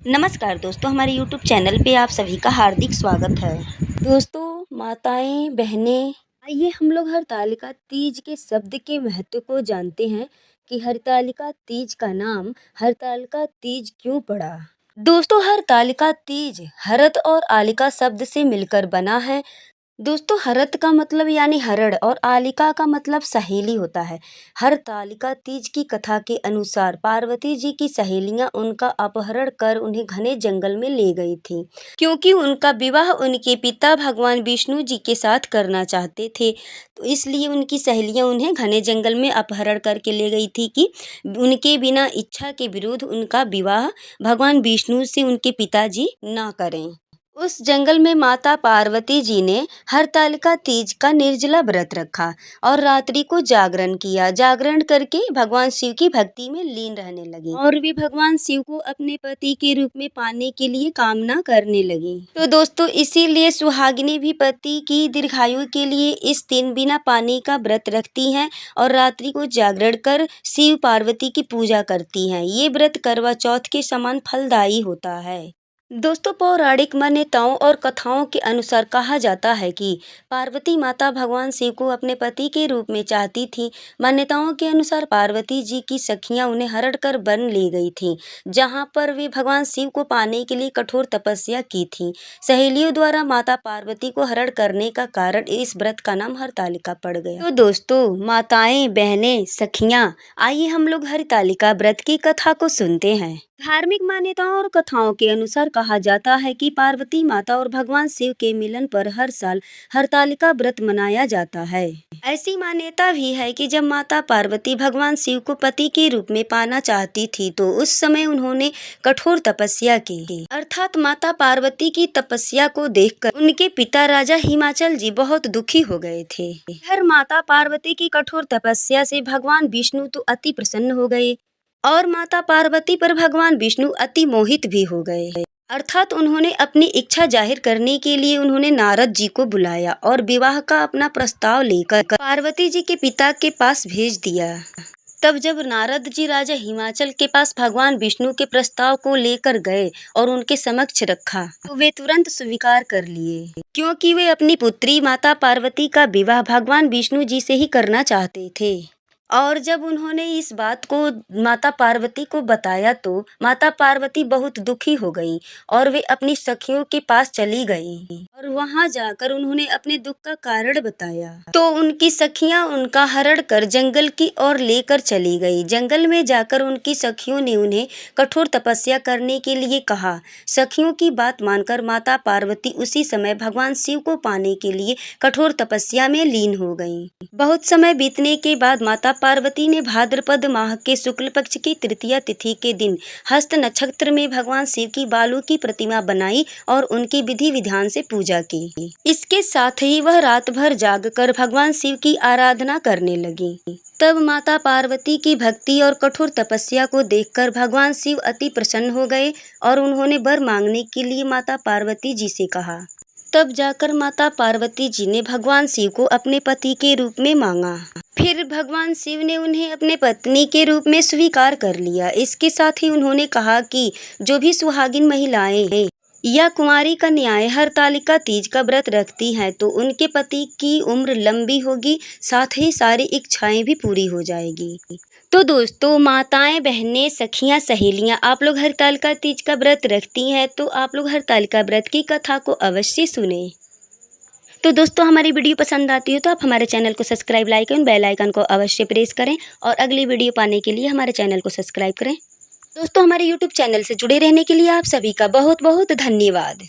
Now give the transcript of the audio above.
नमस्कार दोस्तों, हमारे यूट्यूब चैनल पे आप सभी का हार्दिक स्वागत है। दोस्तों, माताएं, बहनें, आइए हम लोग हरतालिका तीज के शब्द के महत्व को जानते हैं कि हरतालिका तीज का नाम हरतालिका तीज क्यों पड़ा। दोस्तों, हरतालिका तीज हरत और आलिका शब्द से मिलकर बना है। दोस्तों, हरत का मतलब यानी हरण और आलिका का मतलब सहेली होता है। हरतालिका तीज की कथा के अनुसार पार्वती जी की सहेलियां उनका अपहरण कर उन्हें घने जंगल में ले गई थी, क्योंकि उनका विवाह उनके पिता भगवान विष्णु जी के साथ करना चाहते थे। तो इसलिए उनकी सहेलियां उन्हें घने जंगल में अपहरण करके ले गई थी कि उनके बिना इच्छा के विरुद्ध उनका विवाह भगवान विष्णु से उनके पिताजी ना करें। उस जंगल में माता पार्वती जी ने हरतालिका तीज का निर्जला व्रत रखा और रात्रि को जागरण किया। जागरण करके भगवान शिव की भक्ति में लीन रहने लगी और वे भगवान शिव को अपने पति के रूप में पाने के लिए कामना करने लगी। तो दोस्तों, इसीलिए सुहागिनी भी पति की दीर्घायु के लिए इस दिन बिना पानी का व्रत रखती हैं और रात्रि को जागरण कर शिव पार्वती की पूजा करती हैं। ये व्रत करवा चौथ के समान फलदायी होता है। दोस्तों, पौराणिक मान्यताओं और कथाओं के अनुसार कहा जाता है कि पार्वती माता भगवान शिव को अपने पति के रूप में चाहती थी। मान्यताओं के अनुसार पार्वती जी की सखियां उन्हें हरण कर वन ले गई थीं, जहां पर वे भगवान शिव को पाने के लिए कठोर तपस्या की थी। सहेलियों द्वारा माता पार्वती को हरण करने का कारण इस व्रत का नाम हरतालिका पड़ गया। तो दोस्तों, माताएं, बहनें, सखियां, आइए हम लोग हरतालिका व्रत की कथा को सुनते हैं। धार्मिक मान्यताओं और कथाओं के अनुसार कहा जाता है कि पार्वती माता और भगवान शिव के मिलन पर हर साल हरतालिका व्रत मनाया जाता है। ऐसी मान्यता भी है कि जब माता पार्वती भगवान शिव को पति के रूप में पाना चाहती थी तो उस समय उन्होंने कठोर तपस्या की। अर्थात माता पार्वती की तपस्या को देखकर उनके पिता राजा हिमाचल जी बहुत दुखी हो गए थे। हर माता पार्वती की कठोर तपस्या से भगवान विष्णु तो अति प्रसन्न हो गए और माता पार्वती पर भगवान विष्णु अति मोहित भी हो गए। अर्थात उन्होंने अपनी इच्छा जाहिर करने के लिए उन्होंने नारद जी को बुलाया और विवाह का अपना प्रस्ताव लेकर पार्वती जी के पिता के पास भेज दिया। तब जब नारद जी राजा हिमाचल के पास भगवान विष्णु के प्रस्ताव को लेकर गए और उनके समक्ष रखा तो वे तुरंत स्वीकार कर लिए, क्योंकि वे अपनी पुत्री माता पार्वती का विवाह भगवान विष्णु जी से ही करना चाहते थे। और जब उन्होंने इस बात को माता पार्वती को बताया तो माता पार्वती बहुत दुखी हो गई और वे अपनी सखियों के पास चली गई और वहां जाकर उन्होंने अपने दुख का कारण बताया। तो उनकी सखियां उनका हरण कर जंगल की ओर लेकर चली गई। जंगल में जाकर उनकी सखियों ने उन्हें कठोर तपस्या करने के लिए कहा। सखियों की बात मानकर माता पार्वती उसी समय भगवान शिव को पाने के लिए कठोर तपस्या में लीन हो गई। बहुत समय बीतने के बाद माता पार्वती ने भाद्रपद माह के शुक्ल पक्ष की तृतीया तिथि के दिन हस्त नक्षत्र में भगवान शिव की बालू की प्रतिमा बनाई और उनकी विधि विधान से पूजा की। इसके साथ ही वह रात भर जागकर भगवान शिव की आराधना करने लगी। तब माता पार्वती की भक्ति और कठोर तपस्या को देखकर भगवान शिव अति प्रसन्न हो गए और उन्होंने वर मांगने के लिए माता पार्वती जी से कहा। तब जाकर माता पार्वती जी ने भगवान शिव को अपने पति के रूप में मांगा। फिर भगवान शिव ने उन्हें अपने पत्नी के रूप में स्वीकार कर लिया। इसके साथ ही उन्होंने कहा कि जो भी सुहागिन महिलाएं या कुंवारी कन्याएं हरतालिका तीज का व्रत रखती हैं तो उनके पति की उम्र लंबी होगी, साथ ही सारी इच्छाएं भी पूरी हो जाएगी। तो दोस्तों, माताएं, बहनें, सखियां, सहेलियां, आप लोग हरतालिका तीज का व्रत रखती हैं तो आप लोग हरतालिका व्रत की कथा को अवश्य सुने। तो दोस्तों, हमारी वीडियो पसंद आती हो तो आप हमारे चैनल को subscribe, like and bell icon को अवश्य प्रेस करें और अगली वीडियो पाने के लिए हमारे चैनल को सब्सक्राइब करें। दोस्तों, हमारे यूट्यूब चैनल से जुड़े रहने के लिए आप सभी का बहुत बहुत धन्यवाद।